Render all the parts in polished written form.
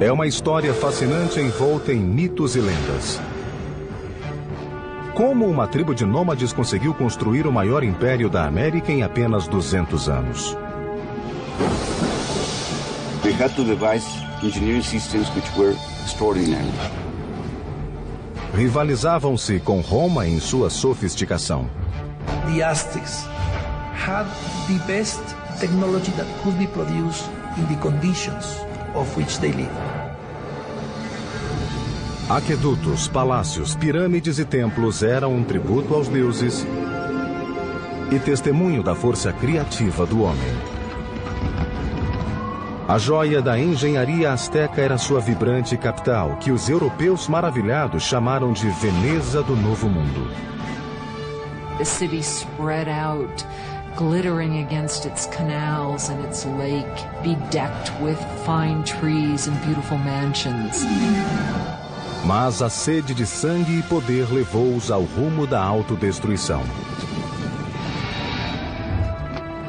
É uma história fascinante envolta em mitos e lendas. Como uma tribo de nômades conseguiu construir o maior império da América em apenas 200 anos? They had to devise engineering systems which were extraordinary. Rivalizavam-se com Roma em sua sofisticação. The Aztecs had the best technology that could be produced in the conditions of which they lived. Aquedutos, palácios, pirâmides e templos eram um tributo aos deuses e testemunho da força criativa do homem. A joia da engenharia asteca era sua vibrante capital, que os europeus maravilhados chamaram de Veneza do Novo Mundo. The city spread out, glittering against its canals and its lake, bedecked with fine trees and beautiful mansions. Mas a sede de sangue e poder levou-os ao rumo da autodestruição.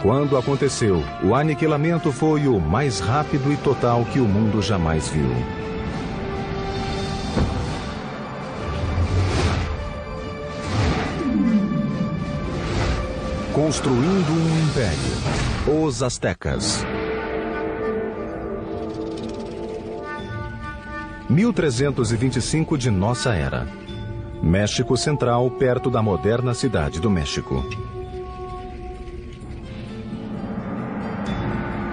Quando aconteceu, o aniquilamento foi o mais rápido e total que o mundo jamais viu. Construindo um império. Os Aztecas. 1325 de nossa era. México Central, perto da moderna cidade do México.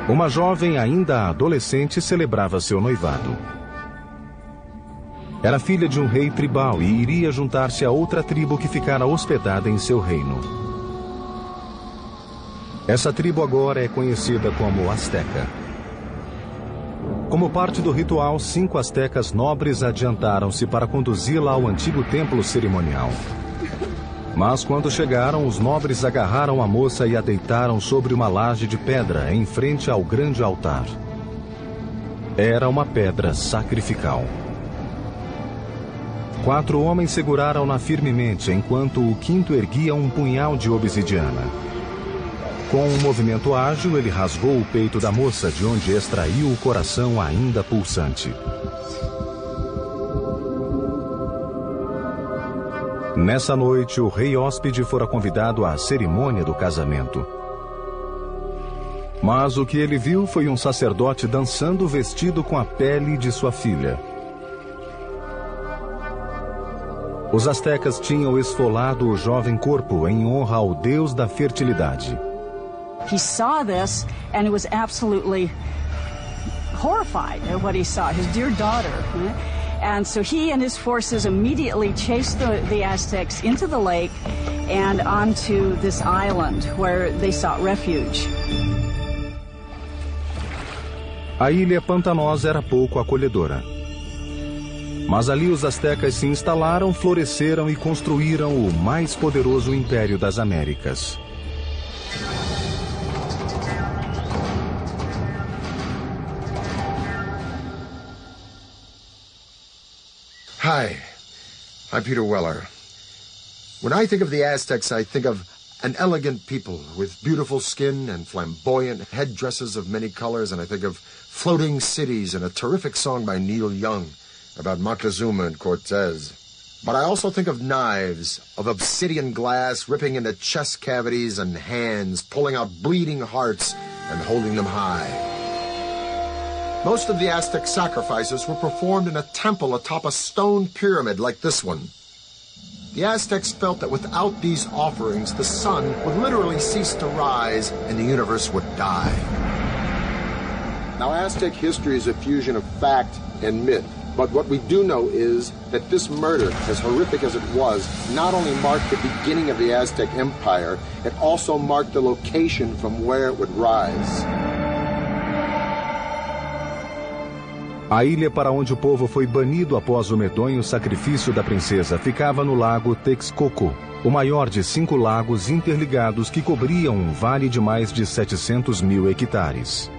Uma jovem ainda adolescente celebrava seu noivado. Era filha de um rei tribal e iria juntar-se a outra tribo que ficara hospedada em seu reino. Essa tribo agora é conhecida como Azteca. Como parte do ritual, 5 astecas nobres adiantaram-se para conduzi-la ao antigo templo cerimonial. Mas quando chegaram, os nobres agarraram a moça e a deitaram sobre uma laje de pedra em frente ao grande altar. Era uma pedra sacrificial. 4 homens seguraram-na firmemente, enquanto o 5º erguia um punhal de obsidiana. Com um movimento ágil, ele rasgou o peito da moça, de onde extraiu o coração ainda pulsante. Nessa noite, o rei hóspede fora convidado à cerimônia do casamento. Mas o que ele viu foi um sacerdote dançando vestido com a pele de sua filha. Os astecas tinham esfolado o jovem corpo em honra ao deus da fertilidade. He saw this and he was absolutely horrified at what he saw, his dear daughter. And so he and his forces immediately chased the Aztecs into the lake and onto this island where they sought refuge. A ilha pantanosa era pouco acolhedora. Mas ali os astecas se instalaram, floresceram e construíram o mais poderoso império das Américas. Hi, I'm Peter Weller. When I think of the Aztecs, I think of an elegant people with beautiful skin and flamboyant headdresses of many colors, and I think of floating cities and a terrific song by Neil Young about Moctezuma and Cortez. But I also think of knives, of obsidian glass ripping into chest cavities and hands, pulling out bleeding hearts and holding them high. Most of the Aztec sacrifices were performed in a temple atop a stone pyramid like this one. The Aztecs felt that without these offerings, the sun would literally cease to rise and the universe would die. Now, Aztec history is a fusion of fact and myth. But what we do know is that this murder, as horrific as it was, not only marked the beginning of the Aztec Empire, it also marked the location from where it would rise. A ilha para onde o povo foi banido após o medonho sacrifício da princesa ficava no lago Texcoco, o maior de 5 lagos interligados que cobriam um vale de mais de 700.000 hectares.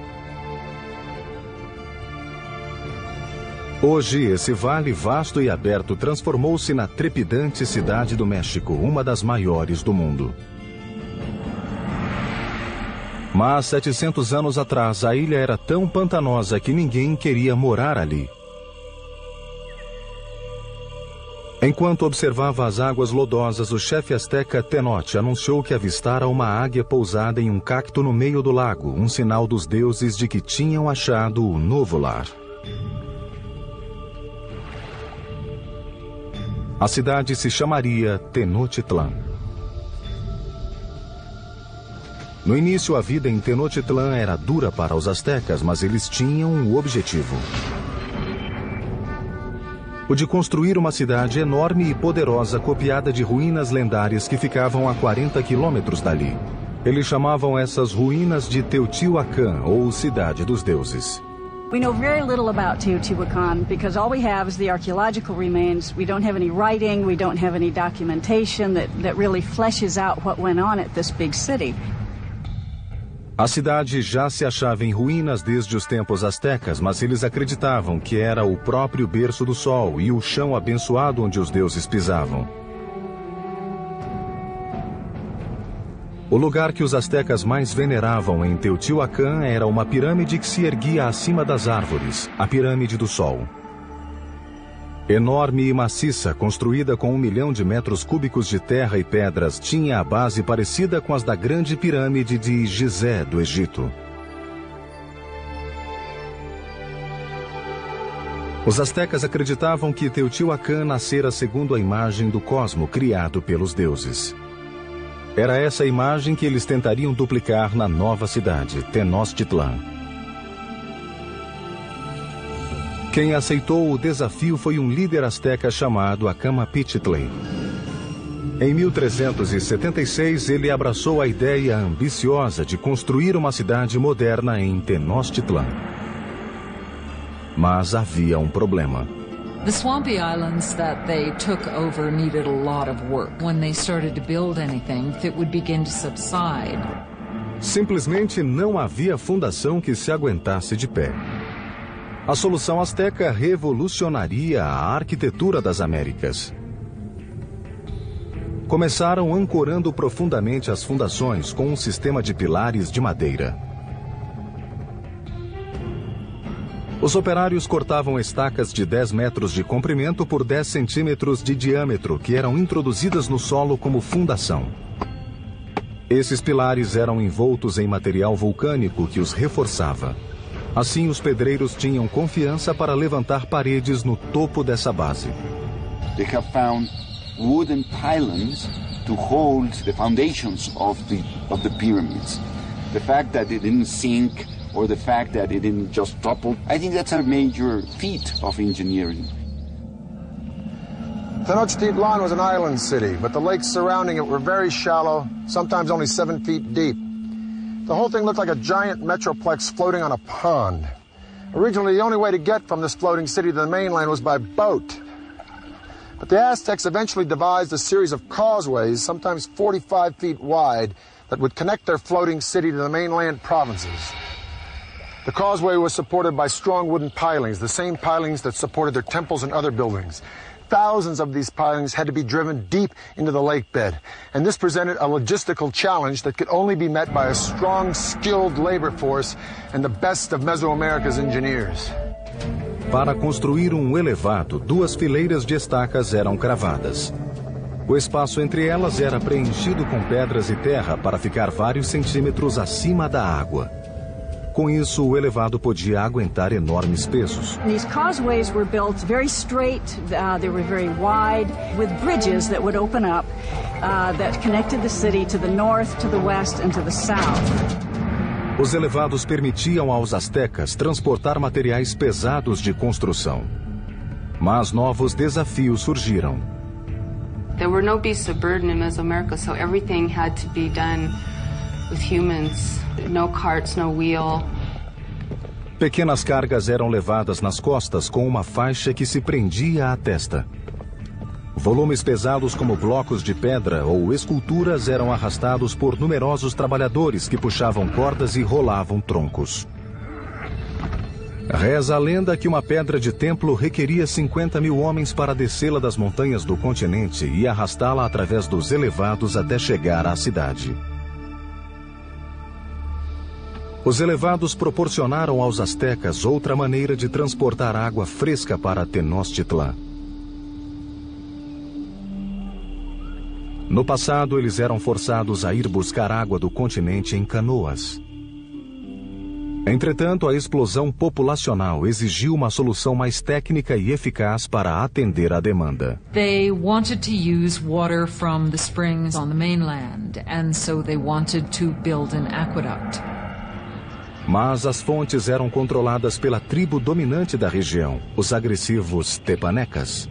Hoje, esse vale vasto e aberto transformou-se na trepidante cidade do México, uma das maiores do mundo. Mas 700 anos atrás, a ilha era tão pantanosa que ninguém queria morar ali. Enquanto observava as águas lodosas, o chefe asteca Tenoch anunciou que avistara uma águia pousada em um cacto no meio do lago, um sinal dos deuses de que tinham achado o novo lar. A cidade se chamaria Tenochtitlan. No início, a vida em Tenochtitlan era dura para os astecas, mas eles tinham um objetivo: o de construir uma cidade enorme e poderosa copiada de ruínas lendárias que ficavam a 40 quilômetros dali. Eles chamavam essas ruínas de Teotihuacan, ou Cidade dos Deuses. We know very little about Teotihuacan because all we have is the archaeological remains. We don't have any writing, we don't have any documentation that really fleshes out what went on at this big city. A cidade já se achava em ruínas desde os tempos astecas, mas eles acreditavam que era o próprio berço do sol e o chão abençoado onde os deuses pisavam. O lugar que os astecas mais veneravam em Teotihuacan era uma pirâmide que se erguia acima das árvores, a Pirâmide do Sol. Enorme e maciça, construída com 1 milhão de metros cúbicos de terra e pedras, tinha a base parecida com as da grande pirâmide de Gizé, do Egito. Os astecas acreditavam que Teotihuacan nascera segundo a imagem do cosmo criado pelos deuses. Era essa imagem que eles tentariam duplicar na nova cidade, Tenochtitlan. Quem aceitou o desafio foi um líder asteca chamado Acamapichtli. Em 1376, ele abraçou a ideia ambiciosa de construir uma cidade moderna em Tenochtitlan. Mas havia um problema. The swampy islands that they took over needed a lot of work. When they started to build anything, it would begin to subside. Simplesmente não havia fundação que se aguentasse de pé. A solução asteca revolucionaria a arquitetura das Américas. Começaram ancorando profundamente as fundações com um sistema de pilares de madeira. Os operários cortavam estacas de 10 metros de comprimento por 10 centímetros de diâmetro, que eram introduzidas no solo como fundação. Esses pilares eram envoltos em material vulcânico que os reforçava. Assim, os pedreiros tinham confiança para levantar paredes no topo dessa base. They have found wooden pylons to hold the foundations of the pyramids. The fact that it didn't sink or the fact that it didn't just topple, I think that's a major feat of engineering. Tenochtitlan was an island city, but the lakes surrounding it were very shallow, sometimes only 7 feet deep. The whole thing looked like a giant metroplex floating on a pond. Originally, the only way to get from this floating city to the mainland was by boat. But the Aztecs eventually devised a series of causeways, sometimes 45 feet wide, that would connect their floating city to the mainland provinces. The causeway was supported by strong wooden pilings, the same pilings that supported their temples and other buildings. Thousands of these pilings had to be driven deep into the lake bed, and this presented a logistical challenge that could only be met by a strong, skilled labor force and the best of Mesoamerica's engineers. Para construir um elevado, 2 fileiras de estacas eram cravadas. O espaço entre elas era preenchido com pedras e terra para ficar vários centímetros acima da água. Com isso, o elevado podia aguentar enormes pesos. These causeways were built very straight, they were very wide, with bridges that would open up that connected the city to the north, to the west, and to the south. Os elevados permitiam aos astecas transportar materiais pesados de construção. Mas novos desafios surgiram. There were no beasts of burden in Mesoamerica, so everything had to be done with humans. No carts, no wheel. Pequenas cargas eram levadas nas costas com uma faixa que se prendia à testa. Volumes pesados como blocos de pedra ou esculturas eram arrastados por numerosos trabalhadores que puxavam cordas e rolavam troncos. Reza a lenda que uma pedra de templo requeria 50.000 homens para descê-la das montanhas do continente e arrastá-la através dos elevados até chegar à cidade. Os elevados proporcionaram aos astecas outra maneira de transportar água fresca para Tenochtitlan. No passado, eles eram forçados a ir buscar água do continente em canoas. Entretanto, a explosão populacional exigiu uma solução mais técnica e eficaz para atender à demanda. They wanted to use water from the springs on the mainland, and so they wanted to build an aqueduct. Mas as fontes eram controladas pela tribo dominante da região, os agressivos Tepanecas.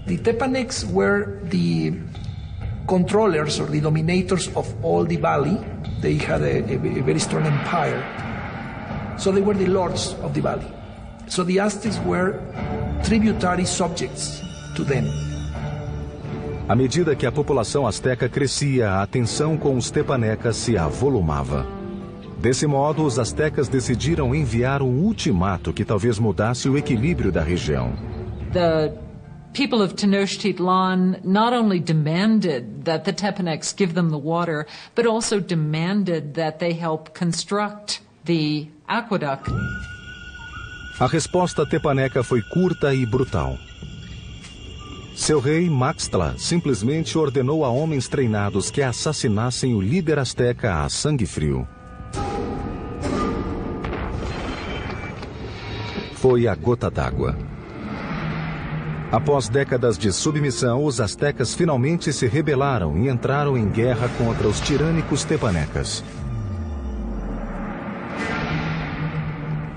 The Tepanecs were the controllers or the dominators of all the valley. They had a very strong empire. So they were the lords of the valley. So the Aztecs were tributary subjects to them. À medida que a população asteca crescia, a tensão com os Tepanecas se avolumava. Desse modo, os astecas decidiram enviar um ultimato que talvez mudasse o equilíbrio da região. The people of Tenochtitlan not only demanded that the Tepanecs give them the water, but also demanded that they help construct the aqueduct. A resposta tepaneca foi curta e brutal. Seu rei, Maxtla, simplesmente ordenou a homens treinados que assassinassem o líder asteca a sangue frio. Foi a gota d'água. Após décadas de submissão, os astecas finalmente se rebelaram e entraram em guerra contra os tirânicos tepanecas.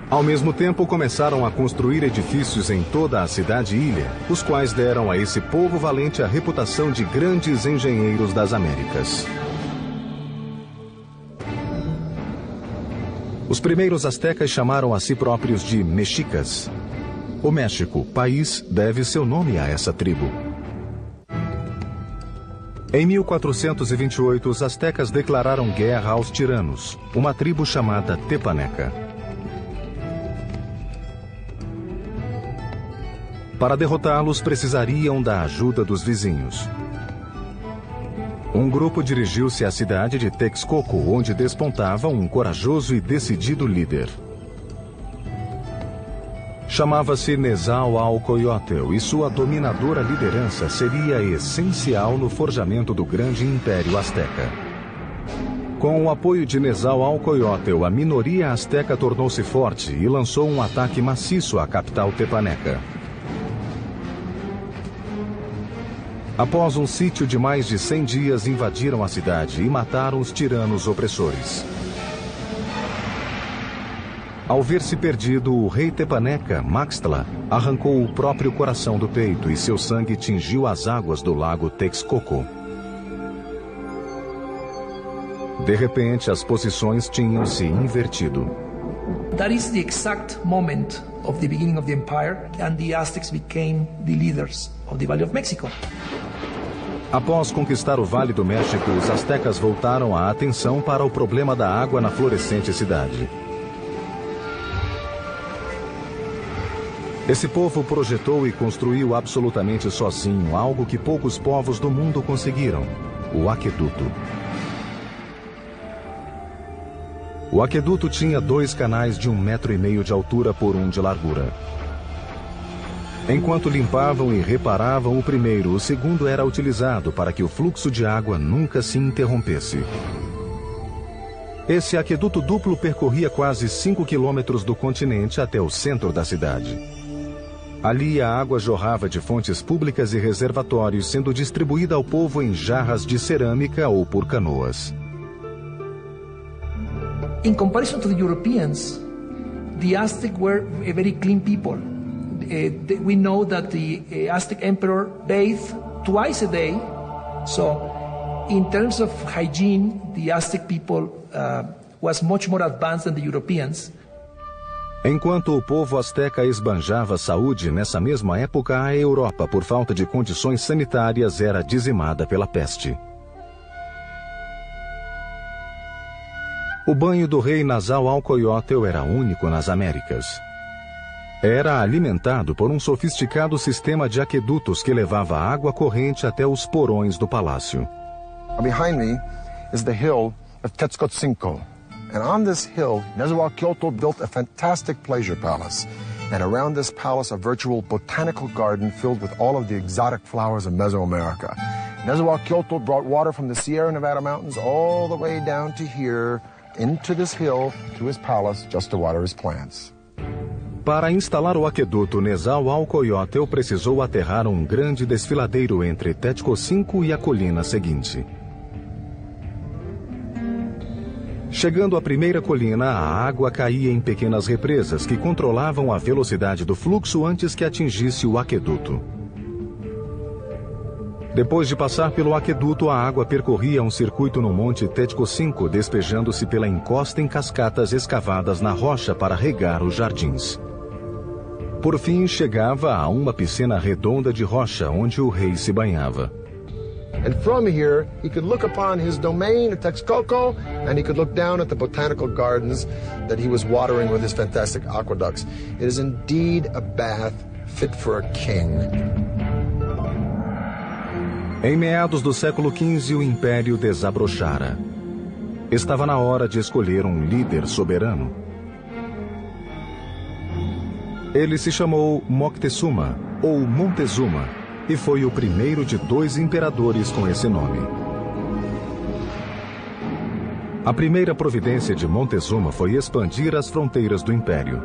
Ao mesmo tempo, começaram a construir edifícios em toda a cidade-ilha, os quais deram a esse povo valente a reputação de grandes engenheiros das Américas. Os primeiros astecas chamaram a si próprios de mexicas. O México, país, deve seu nome a essa tribo. Em 1428, os astecas declararam guerra aos tiranos, uma tribo chamada Tepaneca. Para derrotá-los, precisariam da ajuda dos vizinhos. Um grupo dirigiu-se à cidade de Texcoco, onde despontava um corajoso e decidido líder. Chamava-se Nezahualcóyotl e sua dominadora liderança seria essencial no forjamento do grande império asteca. Com o apoio de Nezahualcóyotl, a minoria asteca tornou-se forte e lançou um ataque maciço à capital tepaneca. Após um sítio de mais de 100 dias, invadiram a cidade e mataram os tiranos opressores. Ao ver-se perdido, o rei tepaneca, Maxtla, arrancou o próprio coração do peito e seu sangue tingiu as águas do lago Texcoco. De repente, as posições tinham se invertido. That is the exact moment of the beginning of the empire, and the Aztecs became the leaders of the Valley of Mexico. Após conquistar o Vale do México, os astecas voltaram a atenção para o problema da água na florescente cidade. Esse povo projetou e construiu absolutamente sozinho algo que poucos povos do mundo conseguiram: o aqueduto. O aqueduto tinha 2 canais de 1,5 metro de altura por 1 de largura. Enquanto limpavam e reparavam o primeiro, o segundo era utilizado para que o fluxo de água nunca se interrompesse. Esse aqueduto duplo percorria quase 5 quilômetros do continente até o centro da cidade. Ali a água jorrava de fontes públicas e reservatórios, sendo distribuída ao povo em jarras de cerâmica ou por canoas. In comparison to the Europeans, the Aztec were a very clean people. We know that the Aztec emperor bathed twice a day. So, in terms of hygiene, the Aztec people was much more advanced than the Europeans. Enquanto o povo asteca esbanjava saúde, nessa mesma época a Europa, por falta de condições sanitárias, era dizimada pela peste. O banho do rei Nezahualcóyotl era único nas Américas. Era alimentado por um sofisticado sistema de aquedutos que levava água corrente até os porões do palácio. Behind me is the hill of Tetzcoatzinco. And on this hill, Nezahualcóyotl built a fantastic pleasure palace. And around this palace, a virtual botanical garden filled with all of the exotic flowers of Mesoamerica. Nezahualcóyotl brought water from the Sierra Nevada mountains all the way down to here, into this hill, to his palace, just to water his plants. Para instalar o aqueduto, Nezahualcóyotl precisou aterrar um grande desfiladeiro entre Tetcocinco e a colina seguinte. Chegando à primeira colina, a água caía em pequenas represas que controlavam a velocidade do fluxo antes que atingisse o aqueduto. Depois de passar pelo aqueduto, a água percorria um circuito no Monte Tetcocinco, despejando-se pela encosta em cascatas escavadas na rocha para regar os jardins. Por fim, chegava a uma piscina redonda de rocha, onde o rei se banhava. And from here, he could look upon his domain at Texcoco, and he could look down at the botanical gardens that he was watering with his fantastic aqueducts. It is indeed a bath fit for a king. Em meados do século XV, o Império desabrochara. Estava na hora de escolher um líder soberano. Ele se chamou Moctezuma, ou Montezuma, e foi o primeiro de 2 imperadores com esse nome. A primeira providência de Montezuma foi expandir as fronteiras do Império.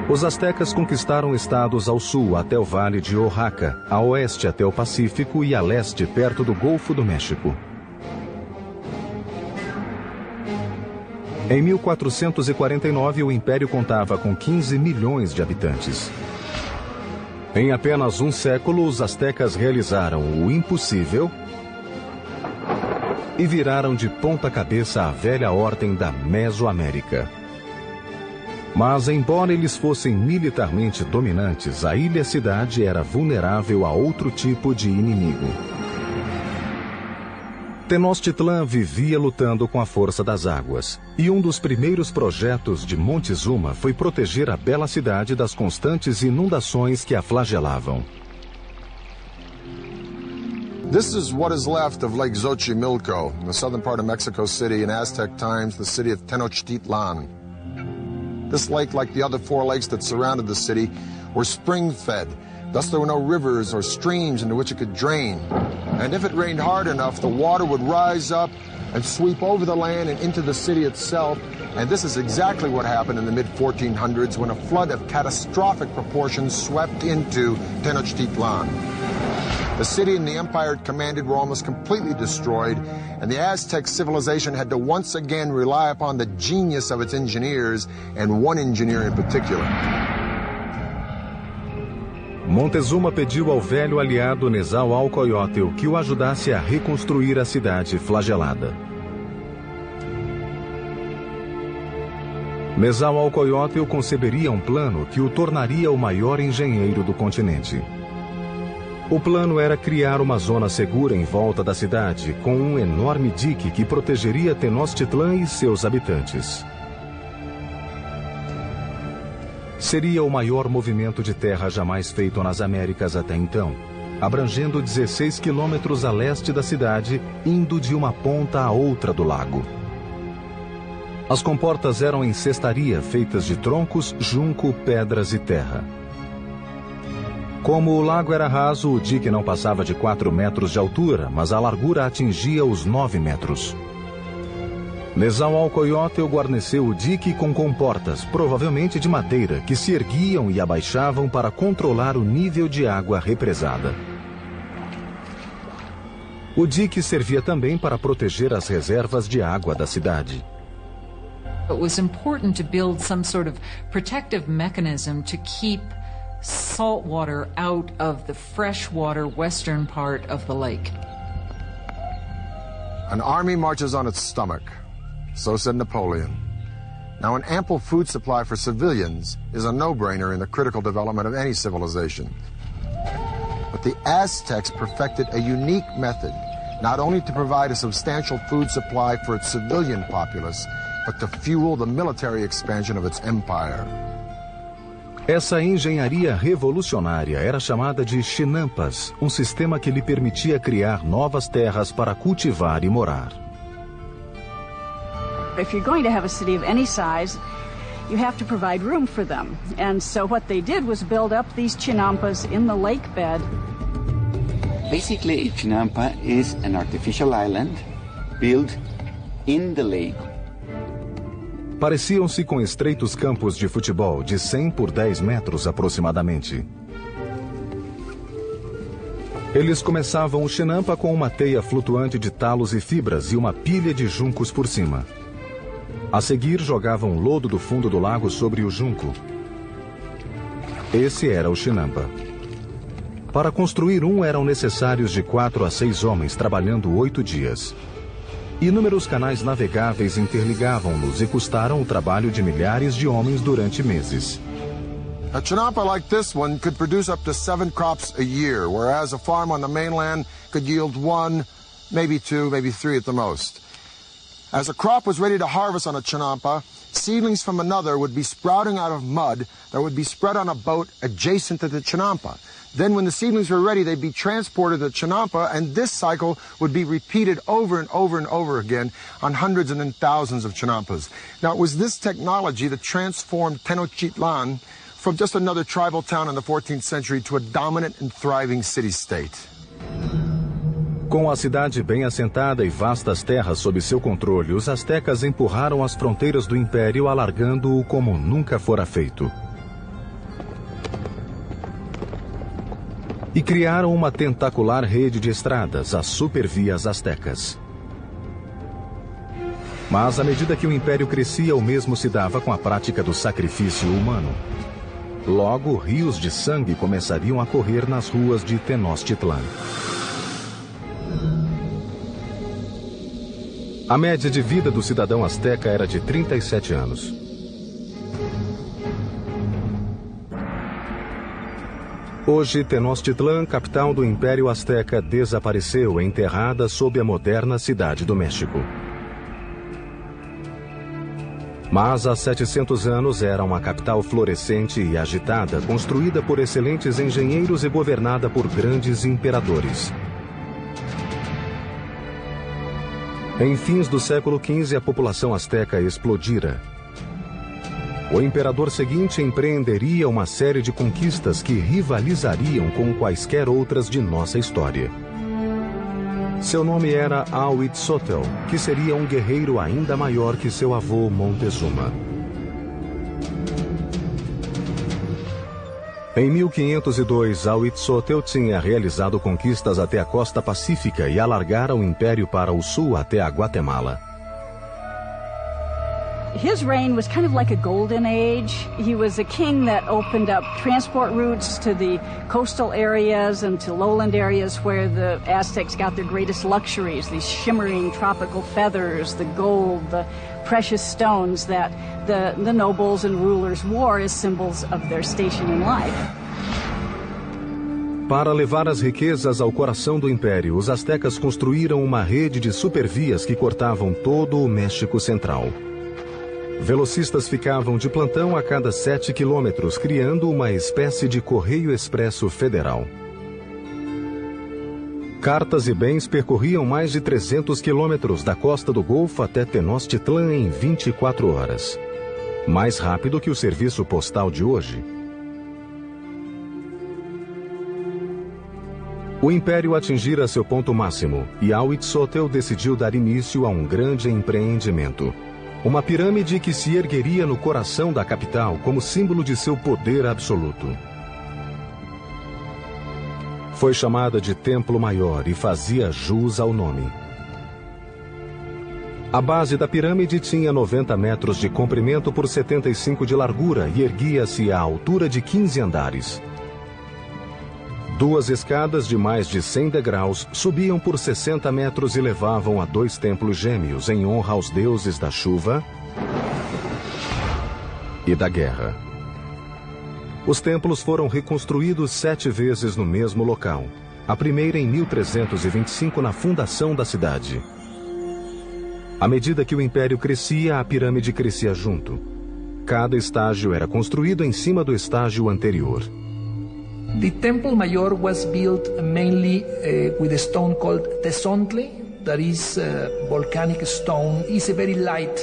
Os astecas conquistaram estados ao sul até o Vale de Oaxaca, a oeste até o Pacífico e a leste perto do Golfo do México. Em 1449, o Império contava com 15 milhões de habitantes. Em apenas um século, os astecas realizaram o impossível e viraram de ponta cabeça a velha ordem da Mesoamérica. Mas, embora eles fossem militarmente dominantes, a ilha-cidade era vulnerável a outro tipo de inimigo. Tenochtitlan vivia lutando com a força das águas, e um dos primeiros projetos de Montezuma foi proteger a bela cidade das constantes inundações que a flagelavam. This is what is left of Lake Xochimilco, in the southern part of Mexico City, in Aztec times, the city of Tenochtitlan. This lake, like the other 4 lakes that surrounded the city, were spring-fed. Thus there were no rivers or streams into which it could drain. And if it rained hard enough, the water would rise up and sweep over the land and into the city itself. And this is exactly what happened in the mid-1400s when a flood of catastrophic proportions swept into Tenochtitlan. The city and the empire it commanded were almost completely destroyed, and the Aztec civilization had to once again rely upon the genius of its engineers, and one engineer in particular. Montezuma pediu ao velho aliado Nezahualcóyotl que o ajudasse a reconstruir a cidade flagelada. Nezahualcóyotl conceberia um plano que o tornaria o maior engenheiro do continente. O plano era criar uma zona segura em volta da cidade, com um enorme dique que protegeria Tenochtitlan e seus habitantes. Seria o maior movimento de terra jamais feito nas Américas até então, abrangendo 16 quilômetros a leste da cidade, indo de uma ponta à outra do lago. As comportas eram em cestaria feitas de troncos, junco, pedras e terra. Como o lago era raso, o dique não passava de 4 metros de altura, mas a largura atingia os 9 metros. Nezahualcóyotl guarneceu o dique com comportas, provavelmente de madeira, que se erguiam e abaixavam para controlar o nível de água represada. O dique servia também para proteger as reservas de água da cidade. It was important to build some sort of protective mechanism to keep salt water out of the freshwater western part of the lake. An army marches on its stomach. So said Napoleon. Now, an ample food supply for civilians is a no-brainer in the critical development of any civilization. But the Aztecs perfected a unique method, not only to provide a substantial food supply for its civilian populace, but to fuel the military expansion of its empire. Essa engenharia revolucionária era chamada de chinampas, um sistema que lhe permitia criar novas terras para cultivar e morar. If you're going to have a city of any size, you have to provide room for them. And so what they did was build up these chinampas in the lake bed. Basically, Chinampa is an artificial island built in the lake. Pareciam-se com estreitos campos de futebol de 100 por 10 metros aproximadamente. Eles começavam o chinampa com uma teia flutuante de talos e fibras e uma pilha de juncos por cima. A seguir, jogavam lodo do fundo do lago sobre o junco. Esse era o chinampa. Para construir um eram necessários de 4 a 6 homens trabalhando 8 dias. Inúmeros canais navegáveis interligavam-nos e custaram o trabalho de milhares de homens durante meses. A chinampa like this one could produce up to 7 crops a year, whereas a farm on the mainland could yield 1, maybe 2, maybe 3 at the most. As a crop was ready to harvest on a chinampa, seedlings from another would be sprouting out of mud that would be spread on a boat adjacent to the chinampa. Then when the seedlings were ready, they'd be transported to Chinampa, and this cycle would be repeated over and over and over again on hundreds and then thousands of Chinampas. Now, it was this technology that transformed Tenochtitlan from just another tribal town in the 14th century to a dominant and thriving city-state. Com a cidade bem assentada e vastas terras sob seu controle, os astecas empurraram as fronteiras do império, alargando-o como nunca fora feito. E criaram uma tentacular rede de estradas, as supervias astecas. Mas à medida que o império crescia, o mesmo se dava com a prática do sacrifício humano. Logo, rios de sangue começariam a correr nas ruas de Tenochtitlan. A média de vida do cidadão asteca era de 37 anos. Hoje, Tenochtitlan, capital do Império Azteca, desapareceu, enterrada sob a moderna cidade do México. Mas há 700 anos era uma capital florescente e agitada, construída por excelentes engenheiros e governada por grandes imperadores. Em fins do século XV, a população asteca explodira. O imperador seguinte empreenderia uma série de conquistas que rivalizariam com quaisquer outras de nossa história. Seu nome era Huitzotl, que seria um guerreiro ainda maior que seu avô Montezuma. Em 1502, Huitzotl tinha realizado conquistas até a costa pacífica e alargara o império para o sul até a Guatemala. His reign was kind of like a golden age. He was a king that opened up transport routes to the coastal areas and to lowland areas where the Aztecs got their greatest luxuries, these shimmering tropical feathers, the gold, the precious stones that the nobles and rulers wore as symbols of their station in life. Para levar as riquezas ao coração do império, os astecas construíram uma rede de supervias que cortavam todo o México Central. Velocistas ficavam de plantão a cada 7 quilômetros, criando uma espécie de correio expresso federal. Cartas e bens percorriam mais de 300 quilômetros da costa do Golfo até Tenochtitlan em 24 horas. Mais rápido que o serviço postal de hoje. O império atingira seu ponto máximo e Huitzotl decidiu dar início a um grande empreendimento. Uma pirâmide que se ergueria no coração da capital como símbolo de seu poder absoluto. Foi chamada de Templo Maior e fazia jus ao nome. A base da pirâmide tinha 90 metros de comprimento por 75 de largura e erguia-se à altura de 15 andares. 2 escadas de mais de 100 degraus subiam por 60 metros e levavam a 2 templos gêmeos em honra aos deuses da chuva e da guerra. Os templos foram reconstruídos 7 vezes no mesmo local. A primeira em 1325 na fundação da cidade. À medida que o império crescia, a pirâmide crescia junto. Cada estágio era construído em cima do estágio anterior. The Temple Mayor was built mainly with a stone called Tezontli, that is volcanic stone. It's a very light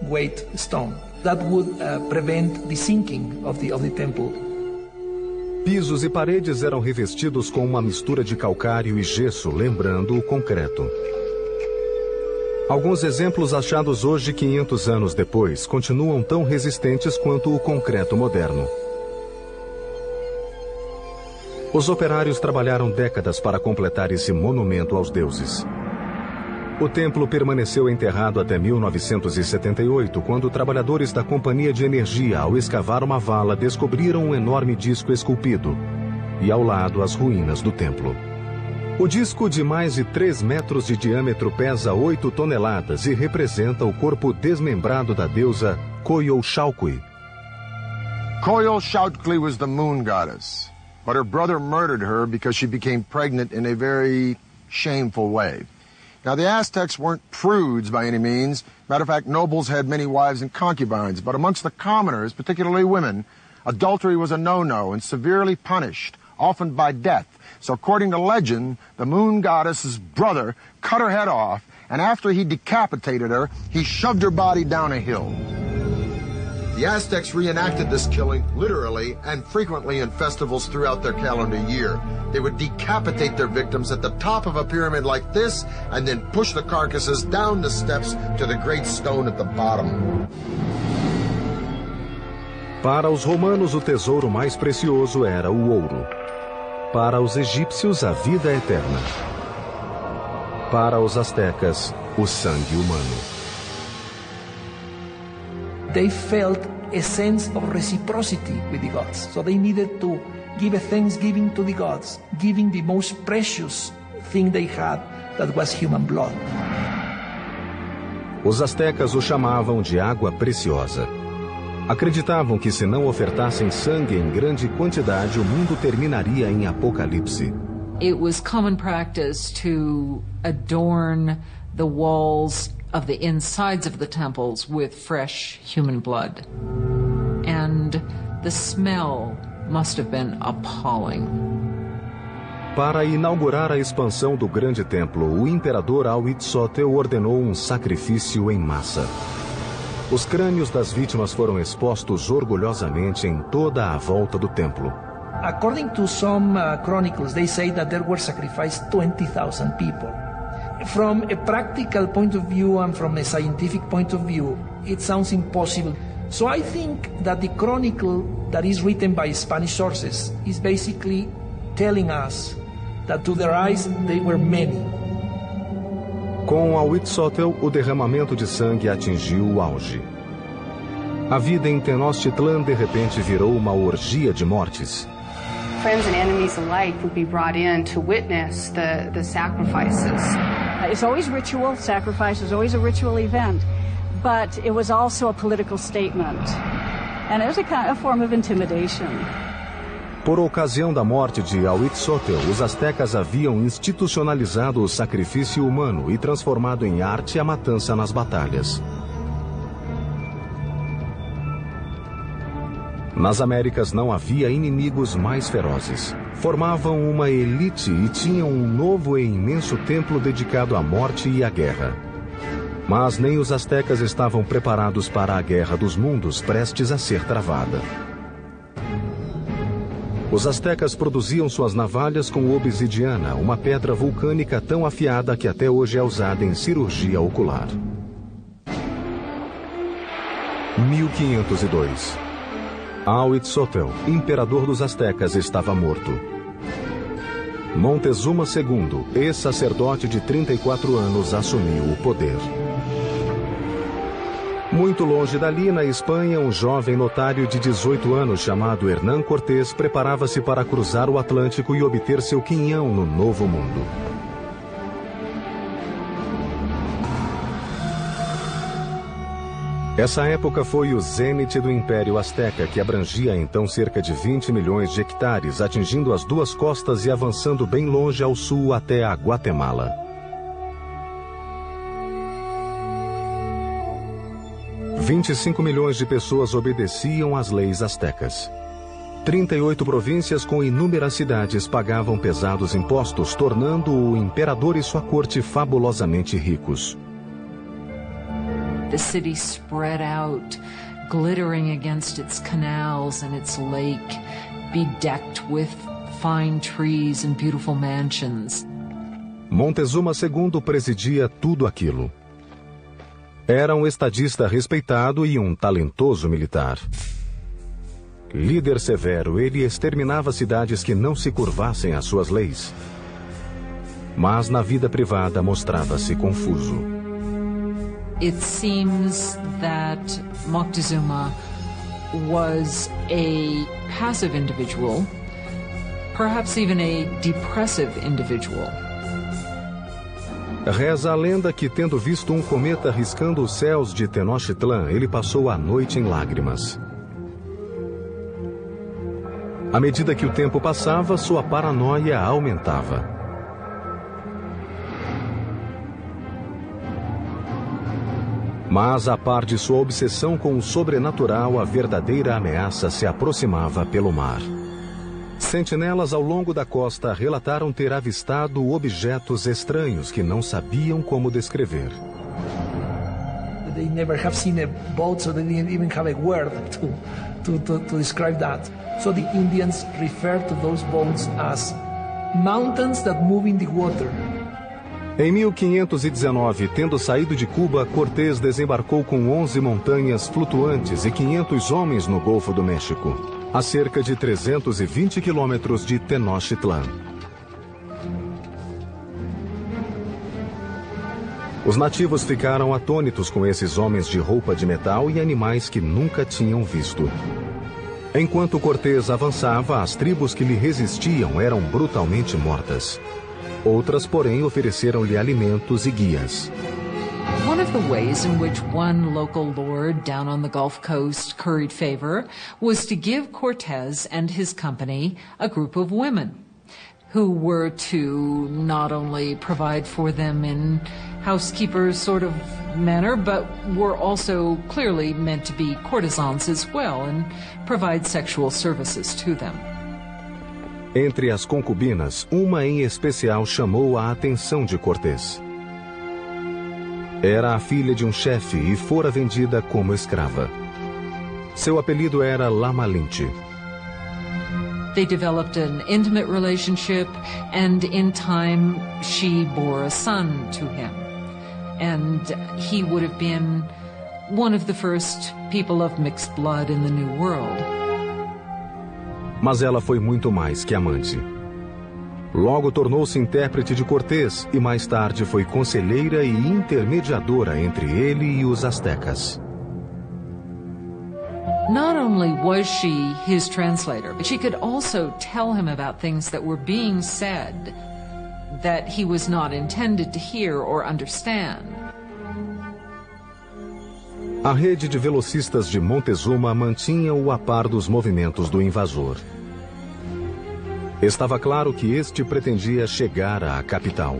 weight stone. That would prevent the sinking of the temple. Pisos e paredes eram revestidos com uma mistura de calcário e gesso, lembrando o concreto. Alguns exemplos achados hoje, 500 anos depois, continuam tão resistentes quanto o concreto moderno. Os operários trabalharam décadas para completar esse monumento aos deuses. O templo permaneceu enterrado até 1978, quando trabalhadores da Companhia de Energia, ao escavar uma vala, descobriram um enorme disco esculpido e, ao lado, as ruínas do templo. O disco, de mais de 3 metros de diâmetro, pesa 8 toneladas e representa o corpo desmembrado da deusa Coyolxauhqui. Coyolxauhqui was the moon goddess, but her brother murdered her because she became pregnant in a very shameful way. Now, the Aztecs weren't prudes by any means. Matter of fact, nobles had many wives and concubines. But amongst the commoners, particularly women, adultery was a no-no and severely punished, often by death. So according to legend, the moon goddess's brother cut her head off, and after he decapitated her, he shoved her body down a hill. The Aztecs reenacted this killing literally and frequently in festivals throughout their calendar year. They would decapitate their victims at the top of a pyramid like this and then push the carcasses down the steps to the great stone at the bottom. Para os romanos, o tesouro mais precioso era o ouro. Para os egípcios, a vida eterna. Para os astecas, o sangue humano. They felt a sense of reciprocity with the gods. So they needed to give a thanksgiving to the gods, giving the most precious thing they had, that was human blood. Os astecas o chamavam de água preciosa. Acreditavam que se não ofertassem sangue em grande quantidade, o mundo terminaria em apocalipse. It was common practice to adorn the walls of the insides of the temples with fresh human blood. And the smell must have been appalling. Para inaugurar a expansão do grande templo, o imperador Huitzilopochtli ordenou um sacrifício em massa. Os crânios das vítimas foram expostos orgulhosamente em toda a volta do templo. According to some chronicles, they say that there were sacrificed 20,000 people. From a practical point of view and from a scientific point of view, it sounds impossible. So I think that the chronicle that is written by Spanish sources is basically telling us that to their eyes they were many. Com Huitzilopochtli, o derramamento de sangue atingiu o auge. A vida em Tenochtitlan de repente virou uma orgia de mortes. Friends and enemies alike would be brought in to witness the sacrifices. It's always ritual. Sacrifice is always a ritual event. But it was also a political statement. And it was a form of intimidation. Por ocasião da morte de Huitzilopochtli, os astecas haviam institucionalizado o sacrifício humano e transformado em arte a matança nas batalhas. Nas Américas não havia inimigos mais ferozes. Formavam uma elite e tinham um novo e imenso templo dedicado à morte e à guerra. Mas nem os astecas estavam preparados para a guerra dos mundos prestes a ser travada. Os astecas produziam suas navalhas com obsidiana, uma pedra vulcânica tão afiada que até hoje é usada em cirurgia ocular. 1502. Huitzilopochtli, imperador dos astecas, estava morto. Montezuma II, ex-sacerdote de 34 anos, assumiu o poder. Muito longe dali, na Espanha, um jovem notário de 18 anos chamado Hernán Cortés preparava-se para cruzar o Atlântico e obter seu quinhão no Novo Mundo. Essa época foi o zênite do Império Azteca, que abrangia então cerca de 20 milhões de hectares, atingindo as duas costas e avançando bem longe ao sul até a Guatemala. $25 milhões de pessoas obedeciam às leis astecas. 38 províncias com inúmeras cidades pagavam pesados impostos, tornando o imperador e sua corte fabulosamente ricos. The city spread out, glittering against its canals and its lake, bedecked with fine trees and beautiful mansions. Montezuma II presidia tudo aquilo. Era um estadista respeitado e um talentoso militar. Líder severo, ele exterminava cidades que não se curvassem às suas leis. Mas na vida privada mostrava-se confuso. It seems that Moctezuma was a passive individual, perhaps even a depressive individual. Reza a lenda que, tendo visto um cometa riscando os céus de Tenochtitlan, ele passou a noite em lágrimas. À medida que o tempo passava, sua paranoia aumentava. Mas, a par de sua obsessão com o sobrenatural, a verdadeira ameaça se aproximava pelo mar. Sentinelas ao longo da costa relataram ter avistado objetos estranhos que não sabiam como descrever. They never have seen a boat, so they didn't even have a word to describe that. So the Indians refer to those boats as mountains that move in the water. Em 1519, tendo saído de Cuba, Cortés desembarcou com 11 montanhas flutuantes e 500 homens no Golfo do México, a cerca de 320 quilômetros de Tenochtitlan. Os nativos ficaram atônitos com esses homens de roupa de metal e animais que nunca tinham visto. Enquanto Cortés avançava, as tribos que lhe resistiam eram brutalmente mortas. Outras, porém, ofereceram-lhe alimentos e guias. One of the ways in which one local lord down on the Gulf Coast curried favor was to give Cortés and his company a group of women who were to not only provide for them in housekeeper sort of manner, but were also clearly meant to be courtesans as well and provide sexual services to them. Entre as concubinas, uma em especial chamou a atenção de Cortés. Era a filha de um chefe e fora vendida como escrava. Seu apelido era La Malinche. They developed an intimate relationship, and in time she bore a son to him. And he would have been one of the first people of mixed blood in the New World. Mas ela foi muito mais que amante. Logo tornou-se intérprete de Cortés e mais tarde foi conselheira e intermediadora entre ele e os astecas. Not only was she his translator, but she could also tell him about things that were being said that he was not intended to hear or understand. A rede de velocistas de Montezuma mantinha-o a par dos movimentos do invasor. Estava claro que este pretendia chegar à capital.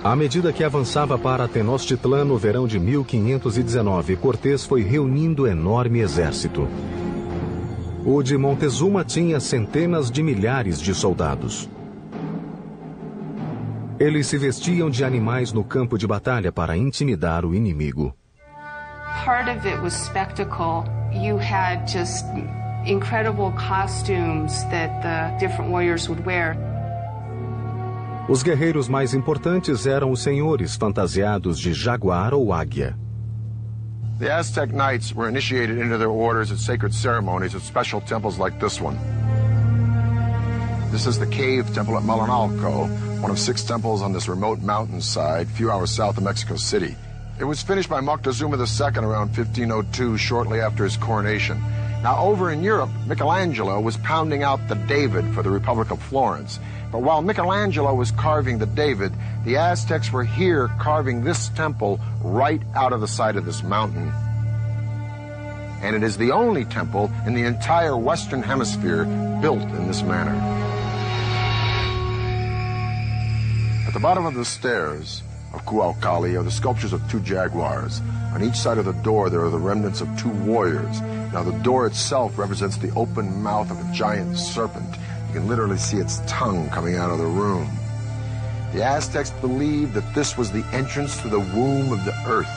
À medida que avançava para Tenochtitlan no verão de 1519, Cortés foi reunindo enorme exército. O de Montezuma tinha centenas de milhares de soldados. Eles se vestiam de animais no campo de batalha para intimidar o inimigo. Part of it was spectacle. You had just incredible costumes that the different warriors would wear. Os guerreiros mais importantes eram os senhores fantasiados de jaguar ou águia. The Aztec knights were initiated into their orders at sacred ceremonies at special temples like this one. This is the cave temple at Malinalco, one of 6 temples on this remote mountainside, a few hours south of Mexico City. It was finished by Moctezuma II around 1502, shortly after his coronation. Now, over in Europe, Michelangelo was pounding out the David for the Republic of Florence. But while Michelangelo was carving the David, the Aztecs were here carving this temple right out of the side of this mountain. And it is the only temple in the entire Western Hemisphere built in this manner. At the bottom of the stairs of Cuauhtli are the sculptures of 2 jaguars. On each side of the door there are the remnants of 2 warriors. Now the door itself represents the open mouth of a giant serpent. You can literally see its tongue coming out of the room. The Aztecs believed that this was the entrance to the womb of the earth.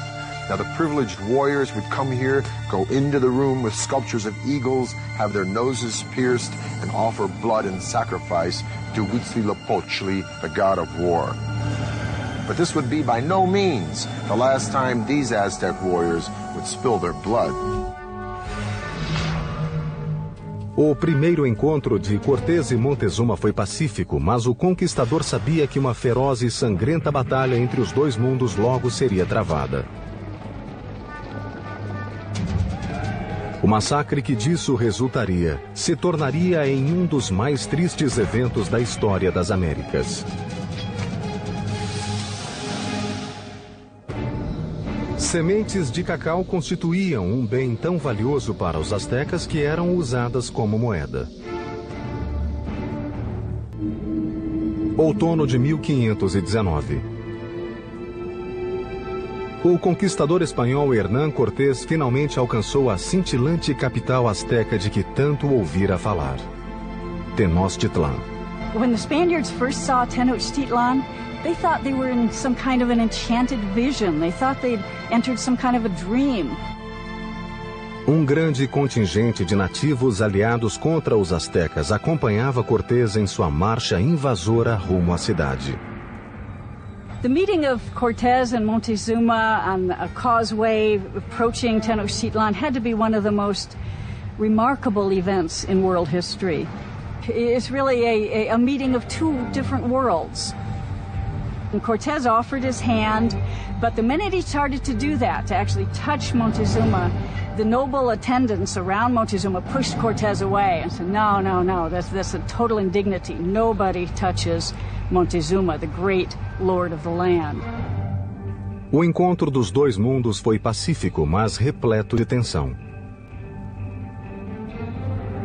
Now, the privileged warriors would come here, go into the room with sculptures of eagles, have their noses pierced, and offer blood and sacrifice to Huitzilopochtli, the god of war. But this would be by no means the last time these Aztec warriors would spill their blood. O primeiro encontro de Cortés e Montezuma foi pacífico, mas o conquistador sabia que uma feroz e sangrenta batalha entre os dois mundos logo seria travada. O massacre que disso resultaria se tornaria em um dos mais tristes eventos da história das Américas. Sementes de cacau constituíam um bem tão valioso para os astecas que eram usadas como moeda. Outono de 1519. O conquistador espanhol Hernán Cortés finalmente alcançou a cintilante capital asteca de que tanto ouvira falar, Tenochtitlan. When the Spaniards first saw Tenochtitlan, they thought they were in some kind of an enchanted vision. They thought they'd entered some kind of a dream. Um grande contingente de nativos aliados contra os astecas acompanhava Cortés em sua marcha invasora rumo à cidade. The meeting of Cortés and Montezuma on a causeway approaching Tenochtitlan had to be one of the most remarkable events in world history. It's really a meeting of two different worlds. And Cortés offered his hand, but the minute he started to do that, to actually touch Montezuma, the noble attendants around Montezuma pushed Cortés away and said, no, that's a total indignity. Nobody touches Montezuma, the great lord of the land. O encontro dos dois mundos foi pacífico, mas repleto de tensão.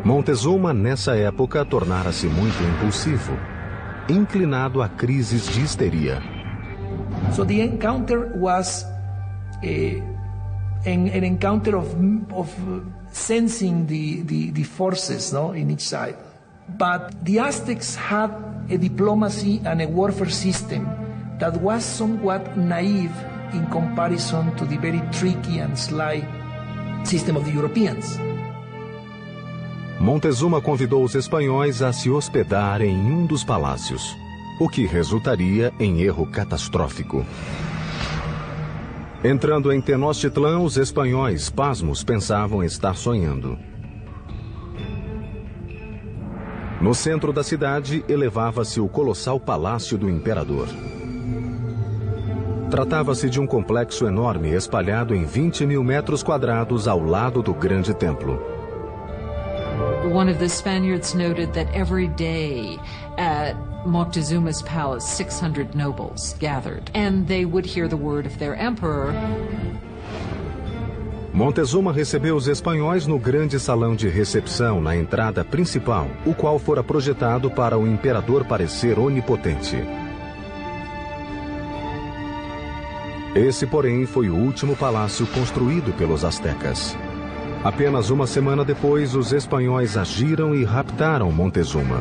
Montezuma, nessa época, tornara-se muito impulsivo, inclinado a crises de histeria. So the encounter was an encounter of sensing the forces, no, in each side. But the Aztecs had a diplomacy and a warfare system that was somewhat naive in comparison to the very tricky and sly system of the Europeans. Montezuma convidou os espanhóis a se hospedar em um dos palácios, o que resultaria em erro catastrófico. Entrando em Tenochtitlan, os espanhóis, pasmos, pensavam estar sonhando. No centro da cidade, elevava-se o colossal palácio do imperador. Tratava-se de um complexo enorme espalhado em 20.000 metros quadrados ao lado do grande templo. One of the Spaniards noted that every day at Moctezuma's palace, 600 nobles gathered, and they would hear the word of their emperor. Montezuma recebeu os espanhóis no grande salão de recepção na entrada principal, o qual fora projetado para o imperador parecer onipotente. Esse, porém, foi o último palácio construído pelos astecas. Apenas uma semana depois, os espanhóis agiram e raptaram Montezuma.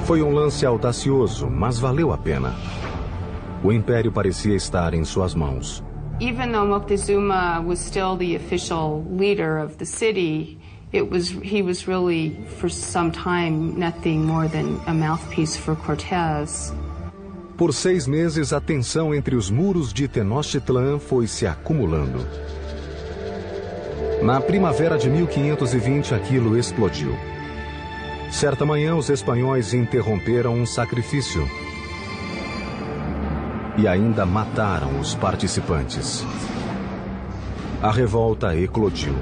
Foi um lance audacioso, mas valeu a pena. O império parecia estar em suas mãos. Even though Moctezuma was still the official leader of the city, he was really, for some time, nothing more than a mouthpiece for Cortés. Por 6 meses, a tensão entre os muros de Tenochtitlan foi se acumulando. Na primavera de 1520, aquilo explodiu. Certa manhã, os espanhóis interromperam um sacrifício e ainda mataram os participantes. A revolta eclodiu.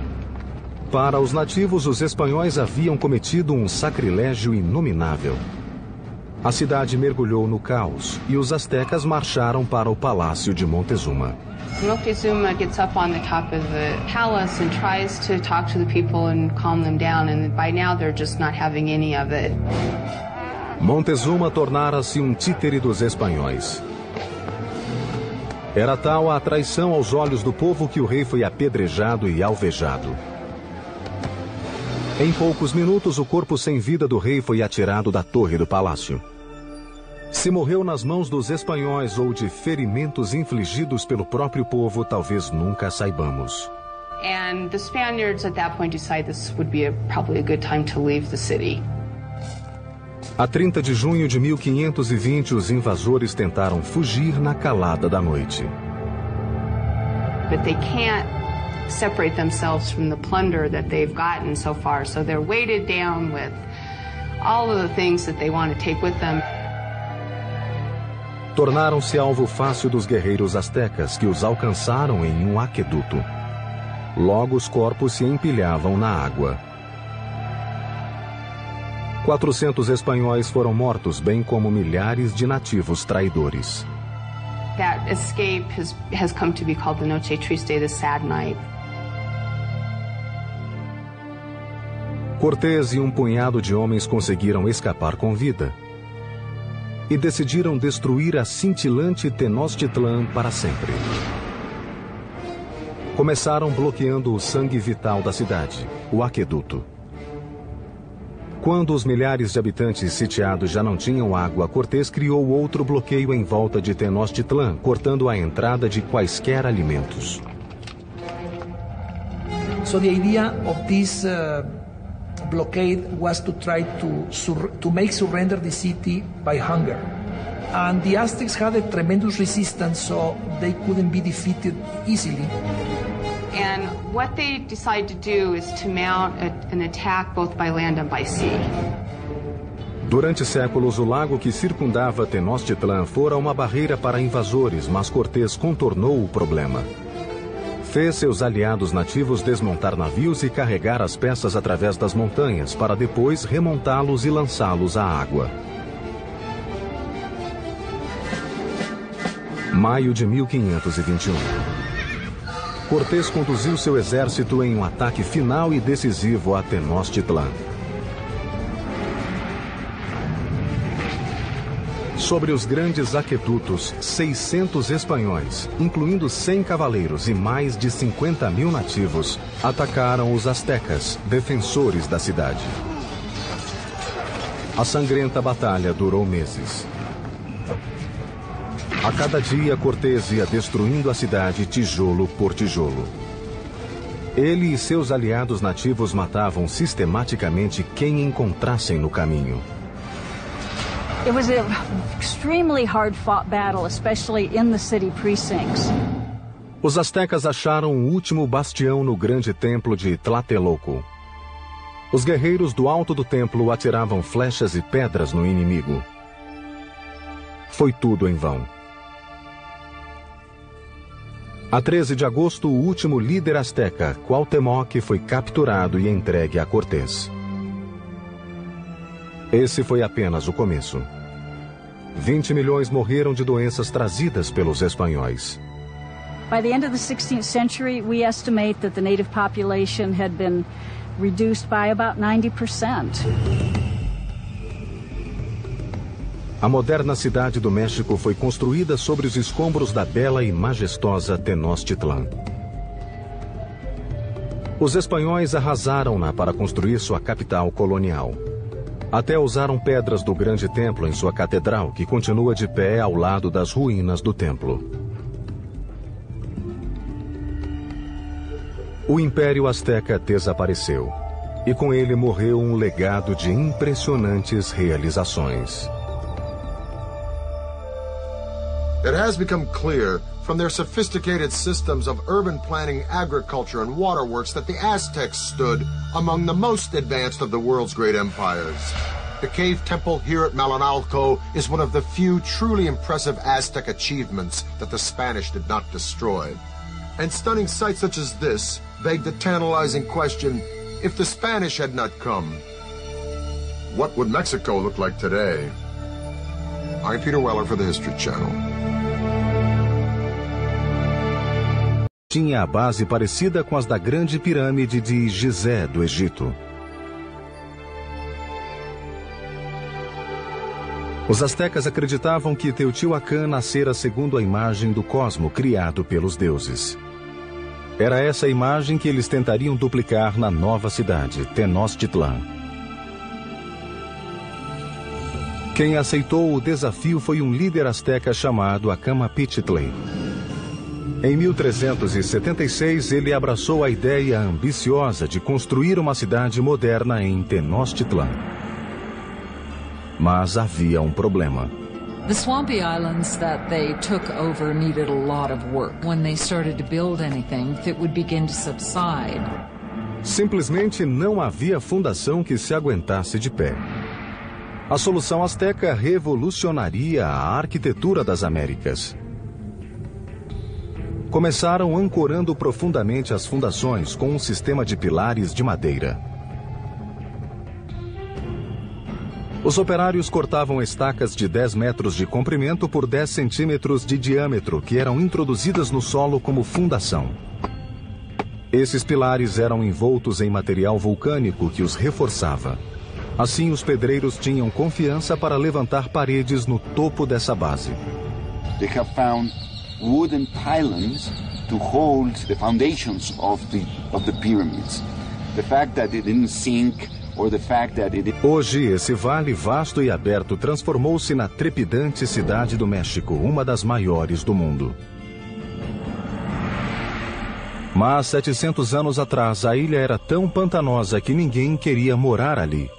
Para os nativos, os espanhóis haviam cometido um sacrilégio inominável. A cidade mergulhou no caos e os astecas marcharam para o palácio de Montezuma. Moctezuma gets up on the top of the palace and tries to talk to the people and calm them down, and by now they're just not having any of it. Montezuma tornara-se um títere dos espanhóis. Era tal a traição aos olhos do povo que o rei foi apedrejado e alvejado. Em poucos minutos, o corpo sem vida do rei foi atirado da torre do palácio. Se morreu nas mãos dos espanhóis ou de ferimentos infligidos pelo próprio povo, talvez nunca saibamos. And the Spaniards at that point decided this would be probably a good time to leave the city. A 30 de junho de 1520, os invasores tentaram fugir na calada da noite. But they can't separate themselves from the plunder that they've gotten so far, so they're weighted down with all of the things that they want to take with them. Tornaram-se alvo fácil dos guerreiros astecas, que os alcançaram em um aqueduto. Logo os corpos se empilhavam na água. 400 espanhóis foram mortos, bem como milhares de nativos traidores. That escape has come to be called the Noche Triste, the sad night. Cortés e um punhado de homens conseguiram escapar com vida e decidiram destruir a cintilante Tenochtitlán para sempre. Começaram bloqueando o sangue vital da cidade, o aqueduto. Quando os milhares de habitantes sitiados já não tinham água, Cortés criou outro bloqueio em volta de Tenochtitlán, cortando a entrada de quaisquer alimentos. So the idea of this blockade was to try to make surrender the city by hunger. And the Aztecs had a tremendous resistance, so they couldn't be defeated easily. And what they decided to do is to mount an attack both by land and by sea. Durante séculos, o lago que circundava Tenochtitlán fora uma barreira para invasores, mas Cortés contornou o problema. Fez seus aliados nativos desmontar navios e carregar as peças através das montanhas, para depois remontá-los e lançá-los à água. Maio de 1521. Cortés conduziu seu exército em um ataque final e decisivo a Tenochtitlán. Sobre os grandes aquedutos, 600 espanhóis, incluindo 100 cavaleiros e mais de 50.000 nativos, atacaram os astecas, defensores da cidade. A sangrenta batalha durou meses. A cada dia, Cortés ia destruindo a cidade tijolo por tijolo. Ele e seus aliados nativos matavam sistematicamente quem encontrassem no caminho. It was an extremely hard-fought battle, especially in the city precincts. Os astecas acharam um último bastião no grande templo de Tlatelolco. Os guerreiros do alto do templo atiravam flechas e pedras no inimigo. Foi tudo em vão. A 13 de agosto, o último líder asteca, Cuauhtémoc, foi capturado e entregue a Cortés. Esse foi apenas o começo. 20 milhões morreram de doenças trazidas pelos espanhóis. By the end of the 16th century, we estimate that the native population had been reduced by about 90%. A moderna cidade do México foi construída sobre os escombros da bela e majestosa Tenochtitlán. Os espanhóis arrasaram-na para construir sua capital colonial. Até usaram pedras do grande templo em sua catedral, que continua de pé ao lado das ruínas do templo. O Império Azteca desapareceu, e com ele morreu um legado de impressionantes realizações. It has become clear from their sophisticated systems of urban planning, agriculture, and waterworks that the Aztecs stood among the most advanced of the world's great empires. The cave temple here at Malinalco is one of the few truly impressive Aztec achievements that the Spanish did not destroy. And stunning sights such as this beg the tantalizing question, if the Spanish had not come, what would Mexico look like today? I'm Peter Weller for the History Channel. Tinha a base parecida com as da Grande Pirâmide de Gizé, do Egito. Os astecas acreditavam que Teotihuacan nascera segundo a imagem do cosmo criado pelos deuses. Era essa imagem que eles tentariam duplicar na nova cidade, Tenochtitlan. Quem aceitou o desafio foi um líder asteca chamado Acamapichtli. Em 1376, ele abraçou a ideia ambiciosa de construir uma cidade moderna em Tenochtitlan. Mas havia um problema. The swampy islands that they took over needed a lot of work. When they started to build anything, it would begin to subside. Simplesmente não havia fundação que se aguentasse de pé. A solução asteca revolucionaria a arquitetura das Américas. Começaram ancorando profundamente as fundações com um sistema de pilares de madeira. Os operários cortavam estacas de 10 metros de comprimento por 10 centímetros de diâmetro, que eram introduzidas no solo como fundação. Esses pilares eram envoltos em material vulcânico que os reforçava. Assim, os pedreiros tinham confiança para levantar paredes no topo dessa base. They have found wooden pylons to hold the foundations of the pyramids. The fact that it didn't sink. Hoje, esse vale vasto e aberto transformou-se na trepidante cidade do México, uma das maiores do mundo. Mas 700 anos atrás, a ilha era tão pantanosa que ninguém queria morar ali.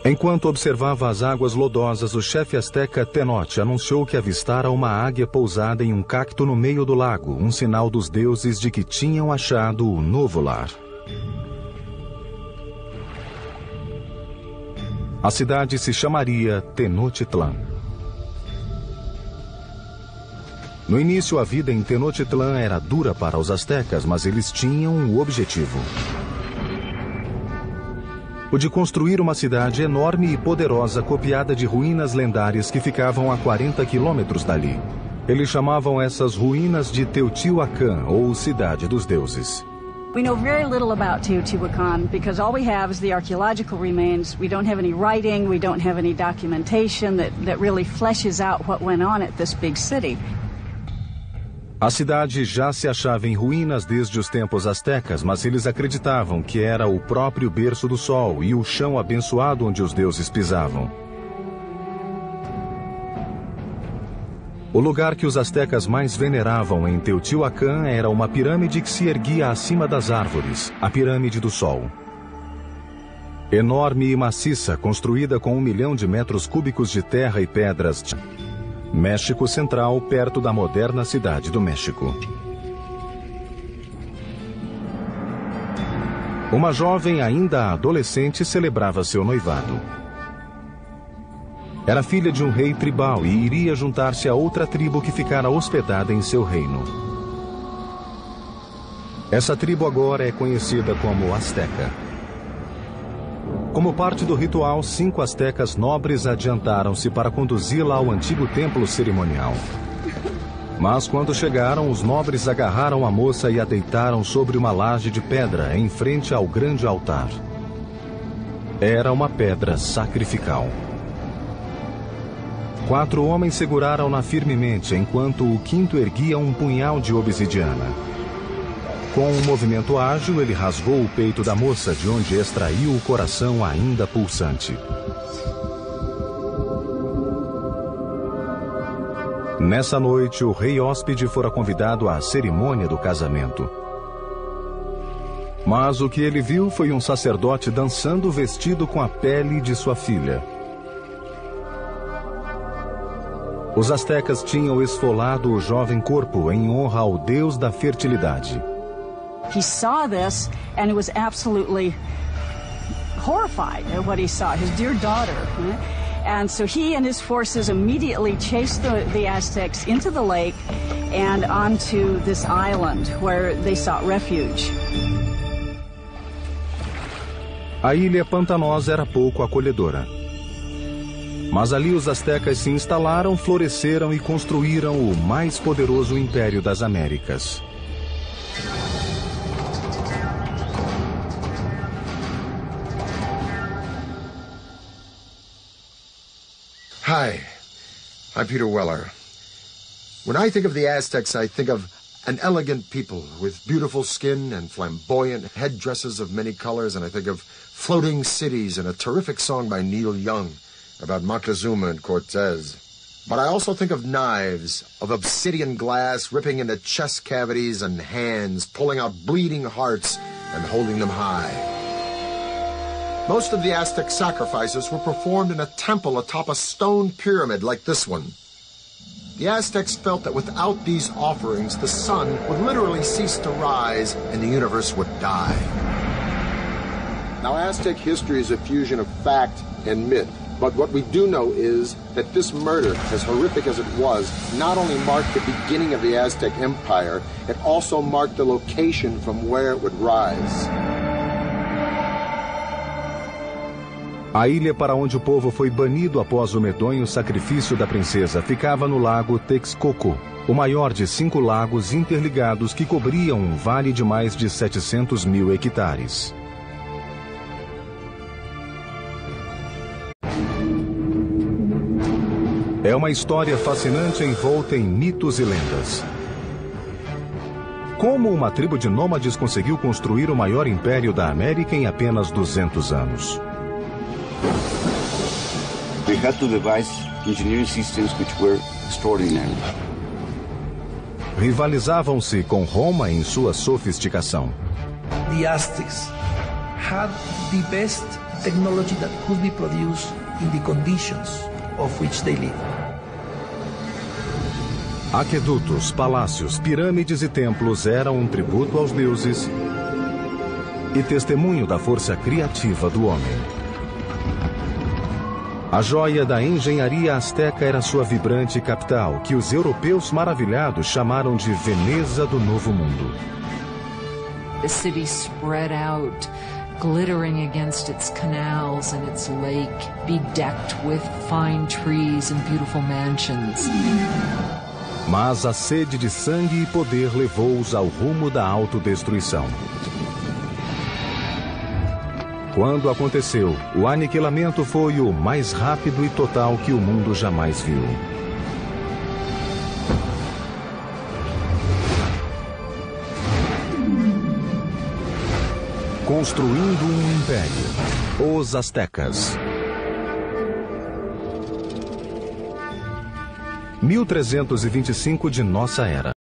Enquanto observava as águas lodosas, o chefe asteca Tenoch anunciou que avistara uma águia pousada em um cacto no meio do lago, um sinal dos deuses de que tinham achado o novo lar. A cidade se chamaria Tenochtitlan. No início, a vida em Tenochtitlan era dura para os astecas, mas eles tinham um objetivo: o de construir uma cidade enorme e poderosa copiada de ruínas lendárias que ficavam a 40 quilômetros dali. Eles chamavam essas ruínas de Teotihuacan, ou Cidade dos Deuses. We know very little about Teotihuacan because all we have is the archaeological remains. We don't have any writing, we don't have any documentation that really fleshes out what went on at this big city. A cidade já se achava em ruínas desde os tempos astecas, mas eles acreditavam que era o próprio berço do sol e o chão abençoado onde os deuses pisavam. O lugar que os astecas mais veneravam em Teotihuacan era uma pirâmide que se erguia acima das árvores, a Pirâmide do Sol. Enorme e maciça, construída com 1 milhão de metros cúbicos de terra e pedras. México Central, perto da moderna cidade do México. Uma jovem ainda adolescente celebrava seu noivado. Era filha de um rei tribal e iria juntar-se a outra tribo que ficara hospedada em seu reino. Essa tribo agora é conhecida como Azteca. Como parte do ritual, 5 astecas nobres adiantaram-se para conduzi-la ao antigo templo cerimonial. Mas quando chegaram, os nobres agarraram a moça e a deitaram sobre uma laje de pedra em frente ao grande altar. Era uma pedra sacrificial. 4 homens seguraram-na firmemente, enquanto o 5º erguia um punhal de obsidiana. Com um movimento ágil, ele rasgou o peito da moça, de onde extraiu o coração ainda pulsante. Nessa noite, o rei hóspede fora convidado à cerimônia do casamento. Mas o que ele viu foi um sacerdote dançando vestido com a pele de sua filha. Os astecas tinham esfolado o jovem corpo em honra ao deus da fertilidade. He saw this and he was absolutely horrified at what he saw, his dear daughter. And so he and his forces immediately chased the Aztecs into the lake and onto this island where they sought refuge. A ilha pantanosa era pouco acolhedora. Mas ali os astecas se instalaram, floresceram e construíram o mais poderoso império das Américas. Hi, I'm Peter Weller. When I think of the Aztecs, I think of an elegant people with beautiful skin and flamboyant headdresses of many colors, and I think of floating cities and a terrific song by Neil Young about Moctezuma and Cortez. But I also think of knives, of obsidian glass ripping into chest cavities and hands, pulling out bleeding hearts and holding them high. Most of the Aztec sacrifices were performed in a temple atop a stone pyramid like this one. The Aztecs felt that without these offerings, the sun would literally cease to rise and the universe would die. Now, Aztec history is a fusion of fact and myth. But what we do know is that this murder, as horrific as it was, not only marked the beginning of the Aztec Empire, it also marked the location from where it would rise. A ilha para onde o povo foi banido após o medonho sacrifício da princesa ficava no lago Texcoco, o maior de 5 lagos interligados que cobriam um vale de mais de 700 mil hectares. É uma história fascinante envolta em mitos e lendas. Como uma tribo de nômades conseguiu construir o maior império da América em apenas 200 anos? They had to devise engineering systems which were extraordinary. Rivalizavam-se com Roma em sua sofisticação. The Aztecs had the best technology that could be produced in the conditions of which they live. Aquedutos, palácios, pirâmides e templos eram um tributo aos deuses e testemunho da força criativa do homem. A joia da engenharia asteca era sua vibrante capital, que os europeus maravilhados chamaram de Veneza do Novo Mundo. The city spread out, glittering against its canals and its lake, bedecked with fine trees and beautiful mansions. Mas a sede de sangue e poder levou-os ao rumo da autodestruição. Quando aconteceu, o aniquilamento foi o mais rápido e total que o mundo jamais viu. Construindo um império. Os Aztecas. 1325 de nossa era.